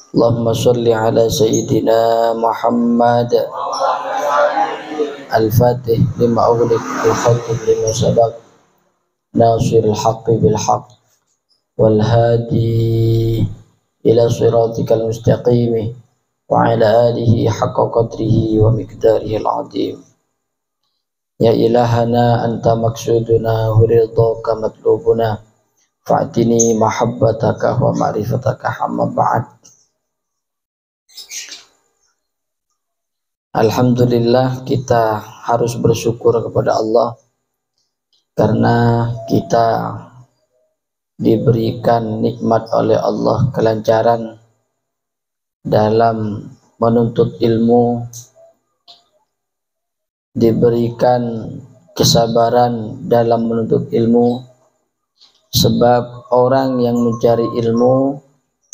Allahumma sholli ala sayyidina Muhammad al-fatih lima ughliq al-khatib lima sabaq nasirul haqqi bil haqq wal hadi ila siratikal mustaqim wa ala alihi haqqa qadrihi wa miqdarihi al-azim. Ya ilahana anta maksuduna huridhaka matlubuna fa'tini mahabbataka wa ma'rifataka hamma ba'd. Alhamdulillah, kita harus bersyukur kepada Allah karena kita diberikan nikmat oleh Allah kelancaran dalam menuntut ilmu, diberikan kesabaran dalam menuntut ilmu, sebab orang yang mencari ilmu,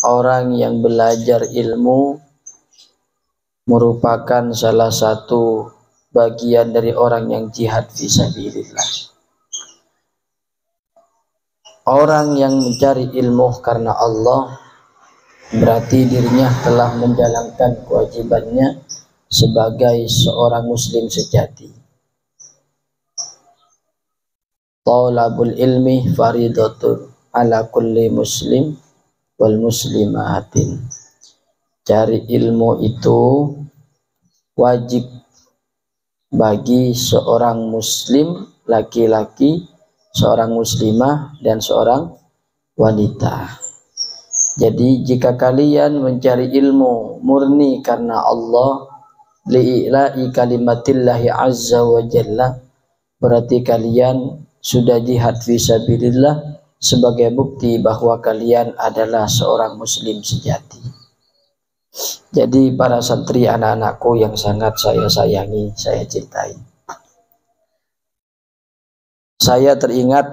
orang yang belajar ilmu merupakan salah satu bagian dari orang yang jihad fisabilillah. Orang yang mencari ilmu karena Allah berarti dirinya telah menjalankan kewajibannya sebagai seorang muslim sejati. Talabul ilmi faridatun ala kulli muslim wal muslimatin. Cari ilmu itu wajib bagi seorang muslim laki-laki, seorang muslimah, dan seorang wanita. Jadi jika kalian mencari ilmu murni karena Allah, li'ila'i kalimatillahi azza wa jalla, berarti kalian sudah jihad fisabilillah sebagai bukti bahwa kalian adalah seorang muslim sejati. Jadi para santri, anak-anakku yang sangat saya sayangi, saya cintai, saya teringat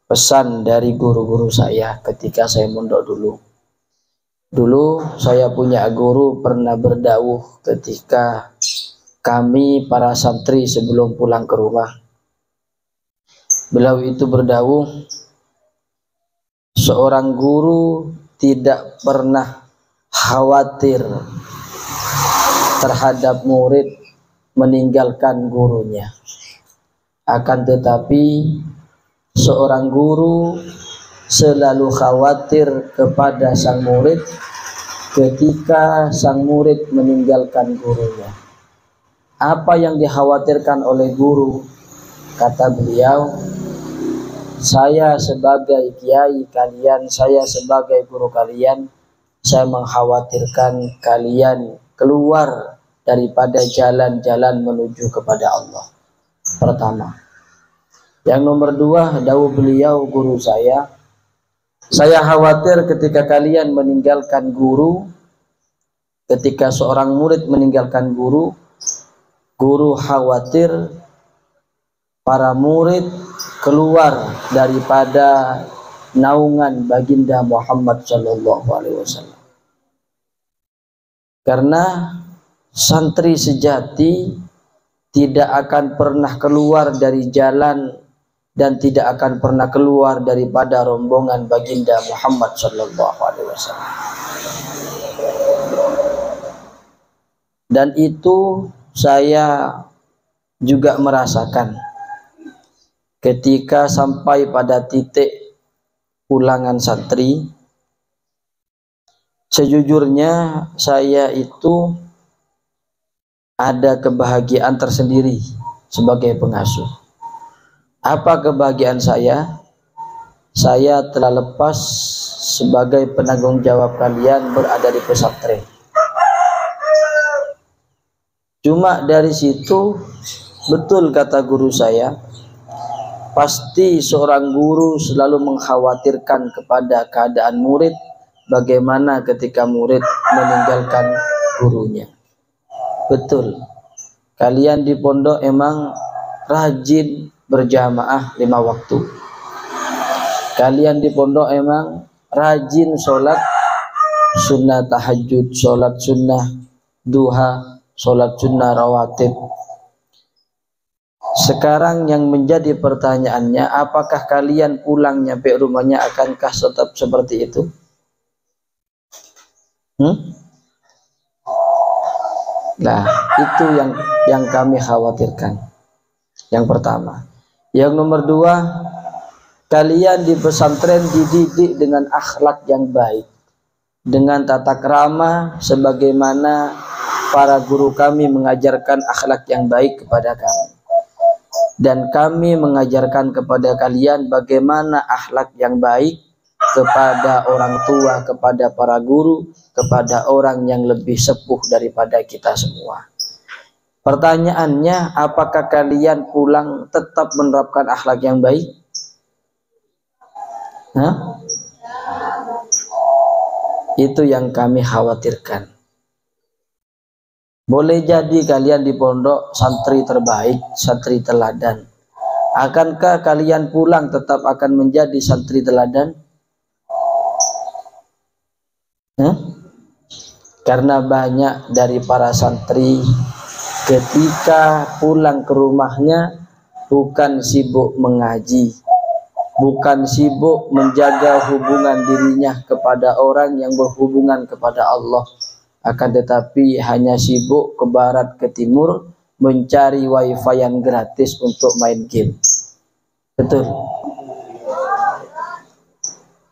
pesan dari guru-guru saya ketika saya mondok dulu. Dulu saya punya guru pernah berdawuh ketika kami para santri sebelum pulang ke rumah. Beliau itu berdawuh, seorang guru tidak pernah khawatir terhadap murid meninggalkan gurunya. Akan tetapi seorang guru selalu khawatir kepada sang murid ketika sang murid meninggalkan gurunya. Apa yang dikhawatirkan oleh guru? Kata beliau, saya sebagai kiai kalian, saya sebagai guru kalian, saya mengkhawatirkan kalian keluar daripada jalan-jalan menuju kepada Allah. Pertama. Yang nomor dua, dawuh beliau guru saya khawatir ketika kalian meninggalkan guru, ketika seorang murid meninggalkan guru, guru khawatir para murid keluar daripada naungan baginda Muhammad sallallahu alaihi wasallam. Karena santri sejati tidak akan pernah keluar dari jalan dan tidak akan pernah keluar daripada rombongan baginda Muhammad sallallahu alaihi wasallam. Dan itu saya juga merasakan ketika sampai pada titik ulangan santri. Sejujurnya saya itu ada kebahagiaan tersendiri sebagai pengasuh. Apa kebahagiaan saya? Saya telah lepas sebagai penanggung jawab kalian berada di pesantren. Cuma dari situ, betul kata guru saya, pasti seorang guru selalu mengkhawatirkan kepada keadaan murid, bagaimana ketika murid meninggalkan gurunya. Betul, kalian di pondok emang rajin berjamaah 5 waktu. Kalian di pondok emang rajin sholat sunnah tahajud, sholat sunnah duha, sholat sunnah rawatib. Sekarang yang menjadi pertanyaannya, apakah kalian pulang nyampe rumahnya akankah tetap seperti itu? Nah, itu yang kami khawatirkan. Yang pertama. Yang nomor dua, kalian di pesantren dididik dengan akhlak yang baik, dengan tata krama sebagaimana para guru kami mengajarkan akhlak yang baik kepada kami. Dan kami mengajarkan kepada kalian bagaimana akhlak yang baik kepada orang tua, kepada para guru, kepada orang yang lebih sepuh daripada kita semua. Pertanyaannya, apakah kalian pulang tetap menerapkan akhlak yang baik? Itu yang kami khawatirkan. Boleh jadi kalian di pondok santri terbaik, santri teladan. Akankah kalian pulang tetap akan menjadi santri teladan? Karena banyak dari para santri ketika pulang ke rumahnya bukan sibuk mengaji, bukan sibuk menjaga hubungan dirinya kepada orang yang berhubungan kepada Allah, akan tetapi hanya sibuk ke barat ke timur mencari wifi yang gratis untuk main game. Betul.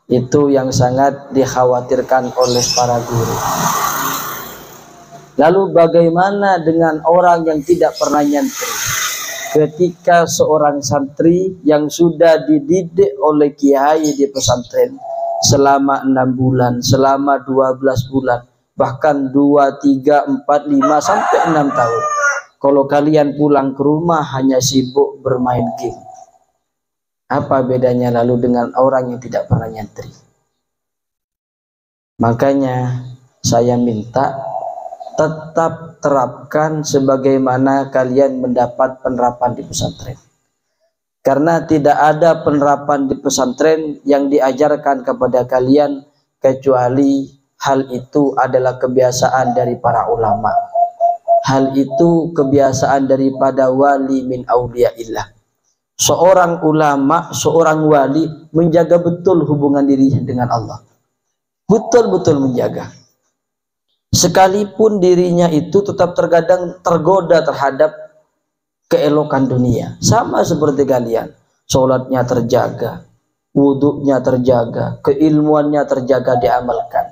Itu yang sangat dikhawatirkan oleh para guru. Lalu bagaimana dengan orang yang tidak pernah nyantri? Ketika seorang santri yang sudah dididik oleh kiai di pesantren selama 6 bulan, selama 12 bulan, bahkan 2, 3, 4, 5 sampai 6 tahun. Kalau kalian pulang ke rumah hanya sibuk bermain game. Apa bedanya lalu dengan orang yang tidak pernah nyantri? Makanya saya minta tetap terapkan sebagaimana kalian mendapat penerapan di pesantren. Karena tidak ada penerapan di pesantren yang diajarkan kepada kalian kecuali hal itu adalah kebiasaan dari para ulama. Hal itu kebiasaan daripada wali min auliyaillah. Seorang ulama, seorang wali menjaga betul hubungan dirinya dengan Allah. Betul-betul menjaga. Sekalipun dirinya itu tetap terkadang tergoda terhadap keelokan dunia. Sama seperti kalian. Sholatnya terjaga, wudhunya terjaga, keilmuannya terjaga diamalkan.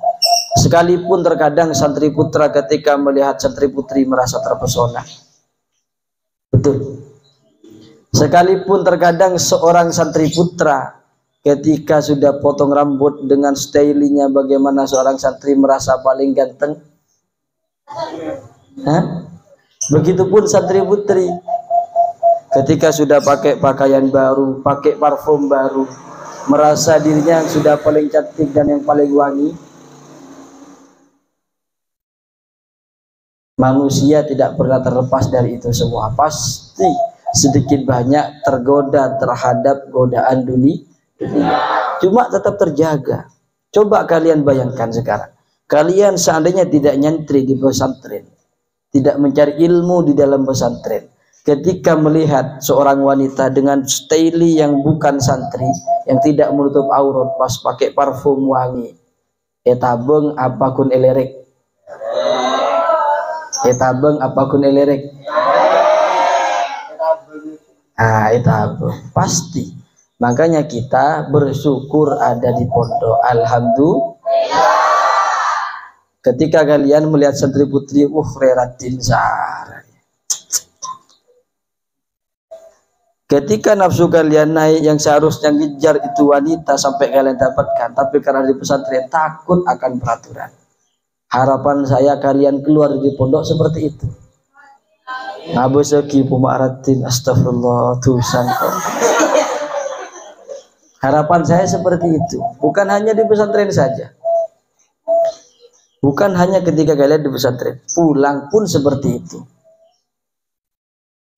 Sekalipun terkadang santri putra ketika melihat santri putri merasa terpesona. Betul. Sekalipun terkadang seorang santri putra ketika sudah potong rambut dengan stylinya bagaimana seorang santri merasa paling ganteng. Begitupun santri putri ketika sudah pakai pakaian baru, pakai parfum baru, merasa dirinya sudah paling cantik dan yang paling wangi. Manusia tidak pernah terlepas dari itu semua. Pasti sedikit banyak tergoda terhadap godaan dunia. Cuma tetap terjaga. Coba kalian bayangkan sekarang. Kalian seandainya tidak nyantri di pesantren, tidak mencari ilmu di dalam pesantren, ketika melihat seorang wanita dengan style yang bukan santri, yang tidak menutup aurat, pas pakai parfum wangi, etabeng apakun elerek, etabeng apakun elerek, etabeng pasti. Makanya kita bersyukur ada di pondok. Alhamdulillah. Ketika kalian melihat santri putri, khairattin zahar. Ketika nafsu kalian naik yang seharusnya ngejar itu wanita sampai kalian dapatkan, tapi karena di pesantren takut akan peraturan. Harapan saya kalian keluar di pondok seperti itu. Ngaboseki pumaratin astagfirullah tusan kok. Harapan saya seperti itu. Bukan hanya di pesantren saja. Bukan hanya ketika kalian di pesantren, pulang pun seperti itu.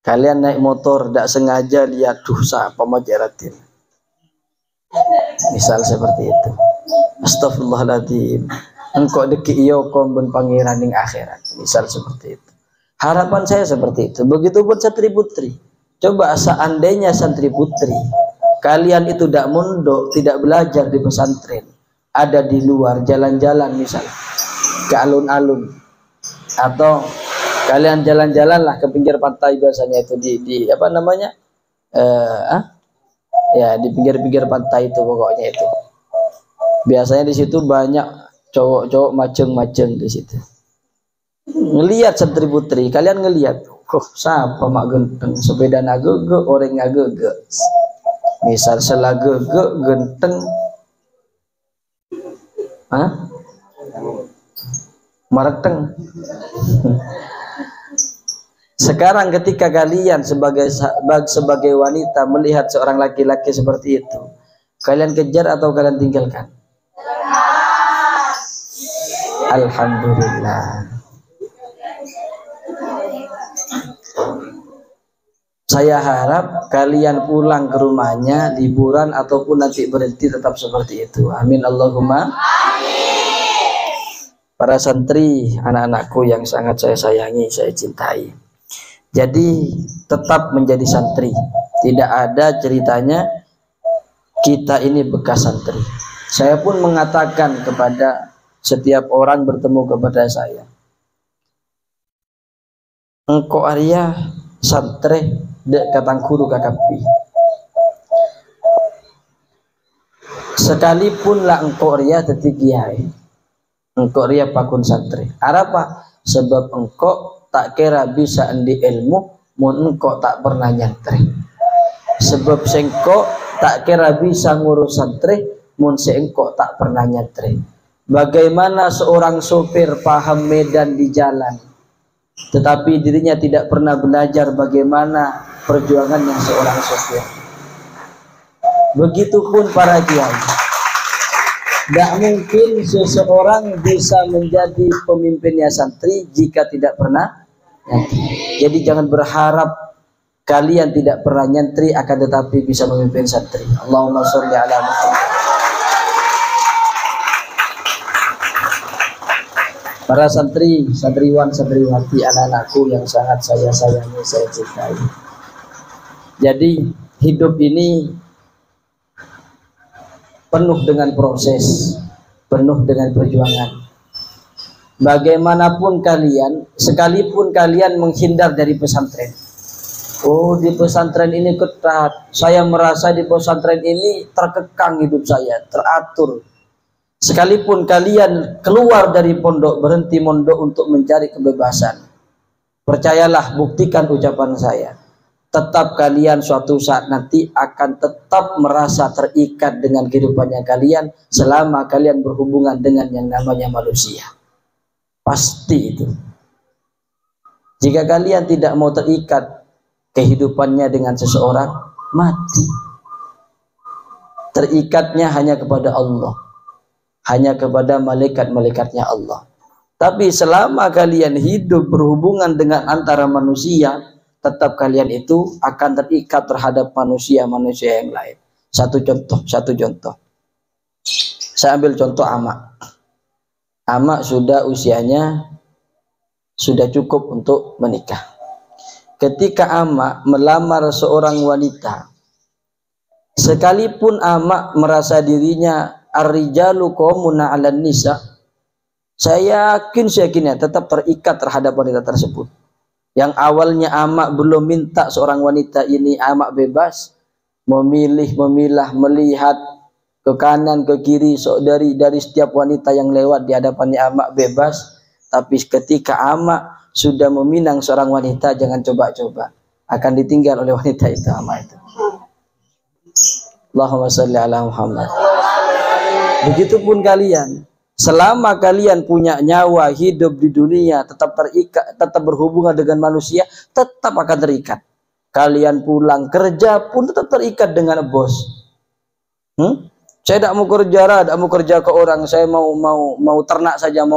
Kalian naik motor, tidak sengaja lihat dosa pemajaratin. Misal seperti itu. Astagfirullahaladzim. Engkau deki iyo komben pangeran ing akhirat. Misal seperti itu. Harapan saya seperti itu. Begitupun santri putri. Coba seandainya santri putri, kalian itu tidak mondok, tidak belajar di pesantren, ada di luar jalan-jalan misalnya. ke alun-alun, atau kalian jalan-jalanlah ke pinggir pantai, biasanya itu di apa namanya, ya di pinggir-pinggir pantai itu, pokoknya itu biasanya di situ banyak cowok-cowok maceng-maceng di situ. Ngelihat santri putri, kalian ngelihat, siapa mak genteng, sepeda nagege, orang ngagege, misal selagege genteng, mereteng. Sekarang ketika kalian sebagai wanita melihat seorang laki-laki seperti itu, kalian kejar atau kalian tinggalkan? Alhamdulillah. Saya harap kalian pulang ke rumahnya liburan ataupun nanti berhenti tetap seperti itu. Amin Allahumma amin. Para santri, anak-anakku yang sangat saya sayangi, saya cintai. Jadi tetap menjadi santri. Tidak ada ceritanya kita ini bekas santri. Saya pun mengatakan kepada setiap orang bertemu kepada saya, engkau Arya santri dek katang guru kakapi. Sekalipun lah engkau Arya teti kiai, engkau Arya pakun santri. Apa? Sebab engkau tak kira bisa endi ilmu mun engkau tak pernah nyantri. Sebab sengkau tak kira bisa ngurus santri mun sengkau tak pernah nyantri. Bagaimana seorang sopir paham medan di jalan, tetapi dirinya tidak pernah belajar bagaimana perjuangannya seorang sopir. Begitupun para kiai. Tidak mungkin seseorang bisa menjadi pemimpinnya santri jika tidak pernah nyantri. Jadi jangan berharap kalian tidak pernah nyantri akan tetapi bisa memimpin santri. Allahumma sholli ala Muhammad. Para santri, santriwan, santriwati, anak-anakku yang sangat saya sayangi, saya cintai. Jadi hidup ini penuh dengan proses, penuh dengan perjuangan. Bagaimanapun kalian, sekalipun kalian menghindar dari pesantren. Oh, di pesantren ini ketat. Saya merasa di pesantren ini terkekang hidup saya, teratur. Sekalipun kalian keluar dari pondok, berhenti mondok untuk mencari kebebasan, percayalah, buktikan ucapan saya, tetap kalian suatu saat nanti akan tetap merasa terikat dengan kehidupannya kalian selama kalian berhubungan dengan yang namanya manusia. Pasti itu. Jika kalian tidak mau terikat kehidupannya dengan seseorang, mati. Terikatnya hanya kepada Allah, hanya kepada malaikat-malaikatnya Allah. Tapi selama kalian hidup berhubungan dengan antara manusia, tetap kalian itu akan terikat terhadap manusia-manusia yang lain. Satu contoh. Saya ambil contoh Amak. Amak sudah usianya sudah cukup untuk menikah. Ketika Amak melamar seorang wanita, sekalipun Amak merasa dirinya ar-rijalu qawwamuna 'alan nisa, saya yakinnya tetap terikat terhadap wanita tersebut. Yang awalnya Amak belum minta seorang wanita ini, Amak bebas memilih, memilah, melihat ke kanan ke kiri, dari setiap wanita yang lewat di hadapannya Amak bebas. Tapi ketika Amak sudah meminang seorang wanita, jangan coba-coba, akan ditinggal oleh wanita itu, Amak itu. Allahumma sholli ala Muhammad. Begitupun kalian, selama kalian punya nyawa, hidup di dunia, tetap terikat, tetap berhubungan dengan manusia, tetap akan terikat. Kalian pulang kerja pun tetap terikat dengan bos. Saya tidak mau kerja, tidak mau kerja ke orang, saya mau ternak saja,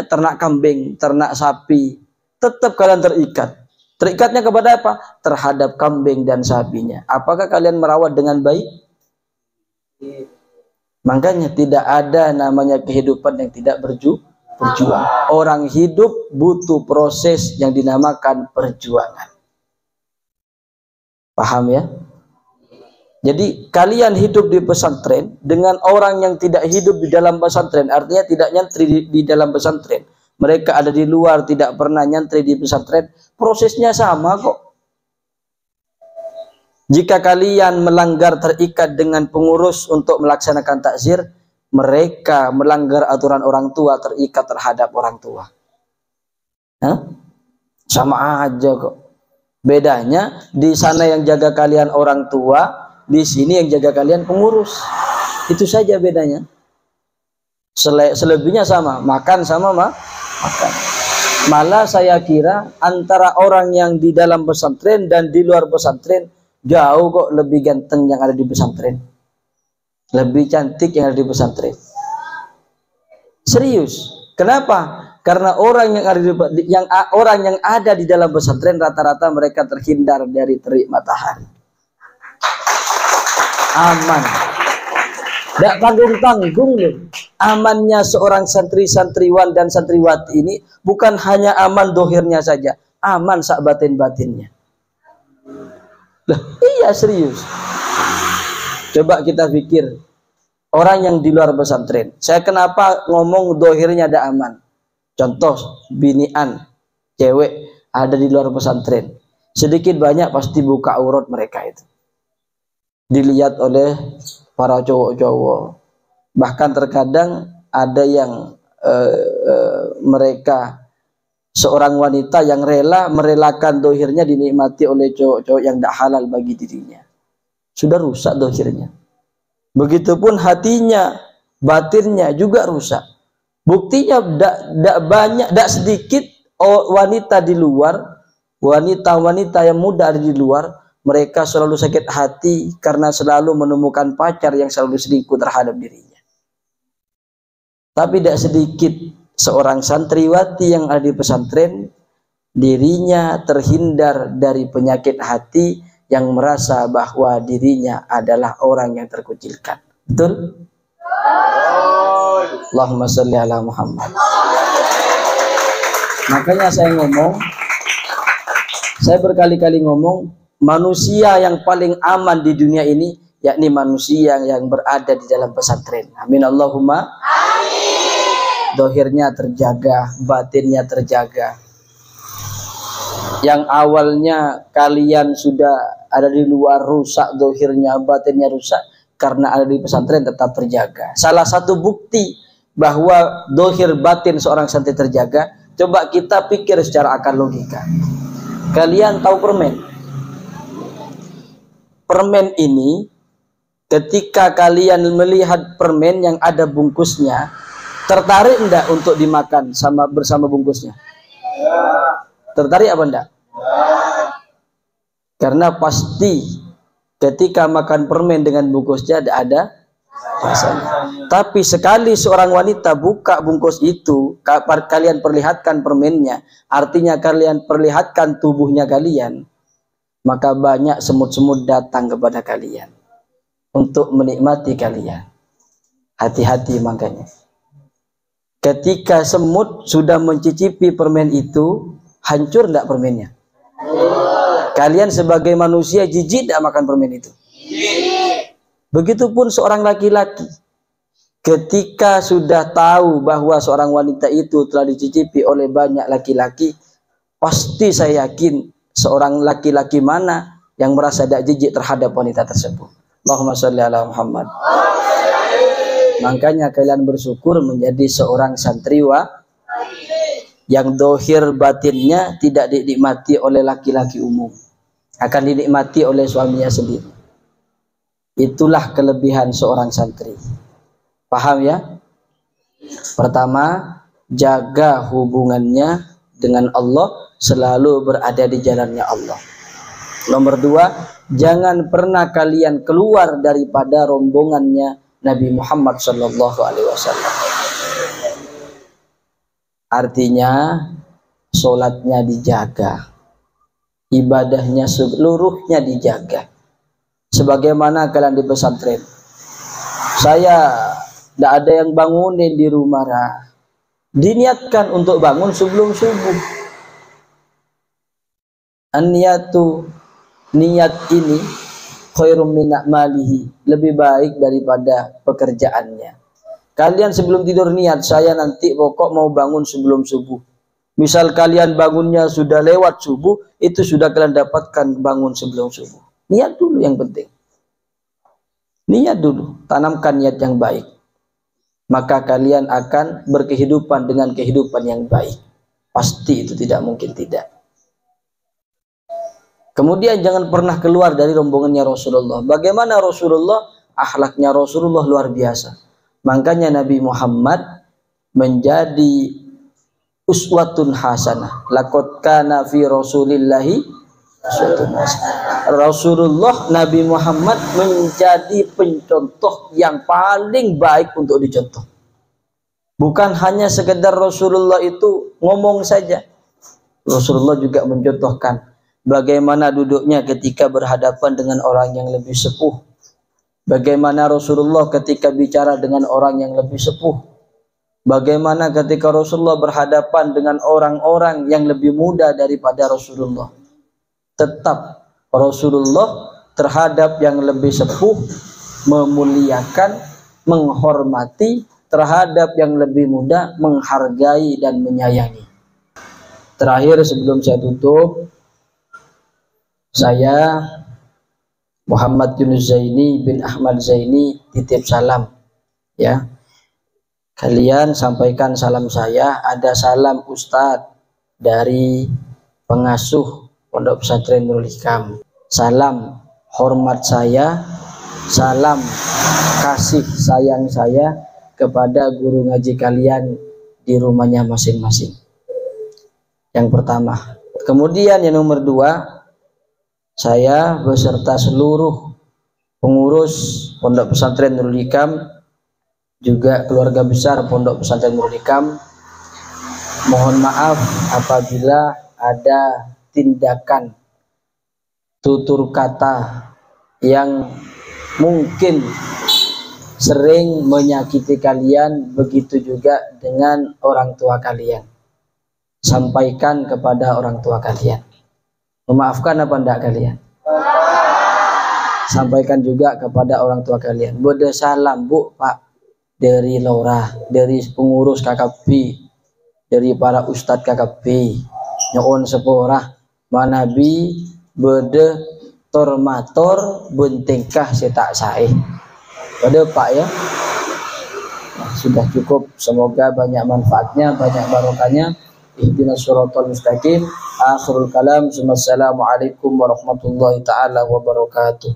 ternak kambing, ternak sapi, tetap kalian terikat. Terikatnya kepada apa? Terhadap kambing dan sapinya. Apakah kalian merawat dengan baik? Makanya tidak ada namanya kehidupan yang tidak berjuang. Orang hidup butuh proses yang dinamakan perjuangan. Paham ya? Jadi kalian hidup di pesantren dengan orang yang tidak hidup di dalam pesantren, artinya tidak nyantri di dalam pesantren. Mereka ada di luar, tidak pernah nyantri di pesantren. Prosesnya sama kok. Jika kalian melanggar terikat dengan pengurus untuk melaksanakan takzir, mereka melanggar aturan orang tua, terikat terhadap orang tua. Hah? Sama aja kok. Bedanya di sana yang jaga kalian orang tua, di sini yang jaga kalian pengurus. Itu saja bedanya. Selebihnya sama, makan sama makan. Malah saya kira antara orang yang di dalam pesantren dan di luar pesantren jauh kok lebih ganteng yang ada di pesantren. Lebih cantik yang ada di pesantren. Serius. Kenapa? Karena orang yang ada di dalam pesantren rata-rata mereka terhindar dari terik matahari. Aman. Tidak tanggung-tanggung loh. Amannya seorang santri-santriwan dan santriwati ini bukan hanya aman dohirnya saja, aman sak batin-batinnya. Lah, iya serius. Coba kita pikir orang yang di luar pesantren. Saya kenapa ngomong dohirnya ada aman? Contoh binian cewek ada di luar pesantren, sedikit banyak pasti buka aurat mereka itu. Dilihat oleh para cowok-cowok. Bahkan terkadang ada yang mereka seorang wanita yang rela merelakan dohirnya dinikmati oleh cowok-cowok yang tidak halal bagi dirinya. Sudah rusak dohirnya. Begitupun hatinya, batinnya juga rusak. Buktinya tidak sedikit wanita di luar, wanita-wanita yang muda ada di luar, mereka selalu sakit hati karena selalu menemukan pacar yang selalu selingkuh terhadap dirinya. Tapi tidak sedikit seorang santriwati yang ada di pesantren, dirinya terhindar dari penyakit hati yang merasa bahwa dirinya adalah orang yang terkucilkan. Betul? Allahumma sholli ala Muhammad. Makanya saya berkali-kali ngomong, manusia yang paling aman di dunia ini yakni manusia yang berada di dalam pesantren. Amin Allahumma. Amin. Dohirnya terjaga, batinnya terjaga. Yang awalnya kalian sudah ada di luar rusak dohirnya, batinnya rusak, karena ada di pesantren tetap terjaga. Salah satu bukti bahwa dohir batin seorang santri terjaga, coba kita pikir secara akal logika. Kalian tahu permen? Permen ini, ketika kalian melihat permen yang ada bungkusnya, tertarik enggak untuk dimakan bersama bungkusnya? Tertarik apa enggak? Karena pasti ketika makan permen dengan bungkusnya ada rasanya. Tapi sekali seorang wanita buka bungkus itu, kalian perlihatkan permennya, artinya kalian perlihatkan tubuhnya kalian, maka banyak semut-semut datang kepada kalian untuk menikmati kalian. Hati-hati makanya. Ketika semut sudah mencicipi permen itu, hancur enggak permennya? Kalian sebagai manusia jijik enggak makan permen itu? Begitupun seorang laki-laki, ketika sudah tahu bahwa seorang wanita itu telah dicicipi oleh banyak laki-laki, pasti saya yakin seorang laki-laki mana yang merasa tidak jijik terhadap wanita tersebut. Allahumma sholli ala Muhammad. Makanya kalian bersyukur menjadi seorang santriwa yang dohir batinnya tidak dinikmati oleh laki-laki umum, akan dinikmati oleh suaminya sendiri. Itulah kelebihan seorang santri. Paham ya? Pertama, jaga hubungannya dengan Allah, selalu berada di jalannya Allah. Nomor dua, jangan pernah kalian keluar daripada rombongannya Nabi Muhammad SAW. Artinya, sholatnya dijaga, ibadahnya seluruhnya dijaga. Sebagaimana kalian di pesantren, saya tidak ada yang bangunin di rumah, diniatkan untuk bangun sebelum subuh. Niat ini khairum min a'malihi, lebih baik daripada pekerjaannya. Kalian sebelum tidur niat, saya nanti pokok mau bangun sebelum subuh. Misal kalian bangunnya sudah lewat subuh, itu sudah kalian dapatkan bangun sebelum subuh. Niat dulu yang penting. Niat dulu, tanamkan niat yang baik. Maka kalian akan berkehidupan dengan kehidupan yang baik. Pasti itu tidak mungkin tidak. Kemudian jangan pernah keluar dari rombongannya Rasulullah. Bagaimana Rasulullah? Akhlaknya Rasulullah luar biasa. Makanya Nabi Muhammad menjadi uswatun hasanah. Laqad kana fi Rasulillahi uswatun hasanah. Rasulullah Nabi Muhammad menjadi pencontoh yang paling baik untuk dicontoh. Bukan hanya sekedar Rasulullah itu ngomong saja. Rasulullah juga mencontohkan bagaimana duduknya ketika berhadapan dengan orang yang lebih sepuh. Bagaimana Rasulullah ketika bicara dengan orang yang lebih sepuh. Bagaimana ketika Rasulullah berhadapan dengan orang-orang yang lebih muda daripada Rasulullah. Tetap Rasulullah terhadap yang lebih sepuh memuliakan, menghormati, terhadap yang lebih muda menghargai dan menyayangi. Terakhir sebelum saya tutup, saya Muhammad Yunus Zaini bin Ahmad Zaini titip salam ya. Kalian sampaikan salam saya, ada salam Ustadz dari pengasuh Pondok Pesantren Nurul Hikam. Salam hormat saya, salam kasih sayang saya kepada guru ngaji kalian di rumahnya masing-masing. Yang pertama. Kemudian yang nomor 2, saya beserta seluruh pengurus Pondok Pesantren Nurul Hikam, juga keluarga besar Pondok Pesantren Nurul Hikam, mohon maaf apabila ada tindakan tutur kata yang mungkin sering menyakiti kalian, begitu juga dengan orang tua kalian. Sampaikan kepada orang tua kalian. Memaafkan apa enggak kalian? Sampaikan juga kepada orang tua kalian. Bode salam Bu, Pak, dari Lora, dari pengurus KKP, dari para ustadz KKP, nyoon sepora, manabi bede tormator bentingkah setak sae. Bode Pak ya. Nah, sudah cukup. Semoga banyak manfaatnya, banyak barokahnya. Ihdinas shiratal mustaqim. Akhirul kalam. Assalamualaikum warahmatullahi taala wabarakatuh.